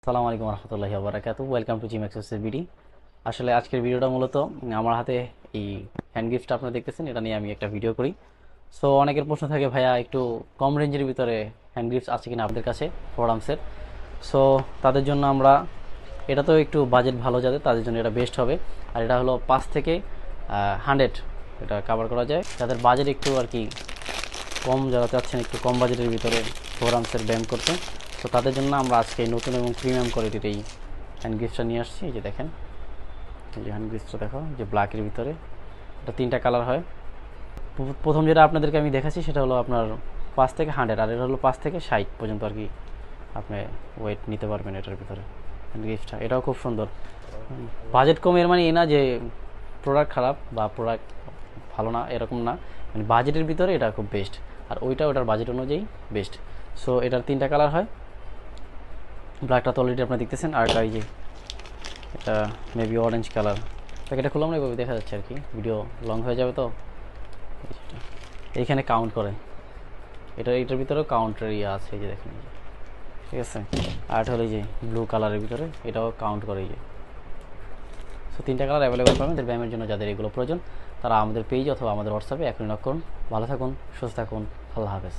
আসসালামু আলাইকুম রহমতুল্লাহি ওয়া বারাকাতুহু। Welcome to gym exercise BD. আসলে আজকের ভিডিওটা মূলত আমার হাতে এই হ্যান্ড গিফটটা আপনারা দেখতেছেন, এটা নিয়ে আমি একটা ভিডিও করি। সো অনেকের প্রশ্ন থাকে, ভাইয়া একটু কম রেঞ্জের ভিতরে হ্যান্ড গিফটস আছে কিনা আপনাদের কাছে ফোরামসের। সো তাদের জন্য আমরা, এটা তো একটু বাজেট ভালো যাদের, তাদের জন্য এটা বেস্ট হবে। আর এটা হলো 5 থেকে 100 এটা কভার করা যায়। যাদের বাজেট একটু আর কি কম, যারা চাচ্ছেন একটু কম বাজেটের ভিতরে ফোরামসের ব্যায়াম করতে, তো তাদের জন্য আমরা আজকে এই নতুন এবং প্রিমিয়াম কোয়ালিটির এই হ্যান্ড গ্রিপসটা নিয়ে আসছি। এই যে দেখেন, এই যে হ্যান্ড গ্রিপসটা দেখো, যে ব্ল্যাকের ভিতরে এটা 3টা কালার হয়। প্রথম যেটা আপনাদেরকে আমি দেখাচ্ছি সেটা হলো আপনার 5 থেকে 100, আর এটা হলো 5 থেকে 60 পর্যন্ত আর কি আপনি ওয়েট নিতে পারবেন এটার ভিতরে। হ্যান্ড গ্রিপসটা এটাও খুব সুন্দর। বাজেট কম এর মানে এই না যে প্রোডাক্ট খারাপ বা প্রোডাক্ট ভালো না, এরকম না। মানে বাজেটের ভিতরে এটা খুব বেস্ট, আর ওটার বাজেট অনুযায়ী বেস্ট। সো এটার 3টা কালার হয়। ব্ল্যাকটা তো অলরেডি আপনারা দেখতেছেন, আর এই যে এটা মেবি অরেঞ্জ কালার। প্যাকেটটা খুললাম না, এভাবে দেখা যাচ্ছে আর কি, ভিডিও লং হয়ে যাবে তো। এইখানে কাউন্ট করে, এটার ভিতরেও কাউন্টের ইয়ে আছে, এই যে দেখেন, এই যে ঠিক আছে। আর এটা হলো এই যে ব্লু কালারের ভিতরে, এটাও কাউন্ট করে। এই যে সো 3টা কালার অ্যাভেলেবেল পাবেন ব্যায়ামের জন্য। যাদের এগুলো প্রয়োজন তারা আমাদের পেজ অথবা আমাদের হোয়াটসঅ্যাপে এখনই নক করুন। ভালো থাকুন, সুস্থ থাকুন, আল্লাহ হাফেজ।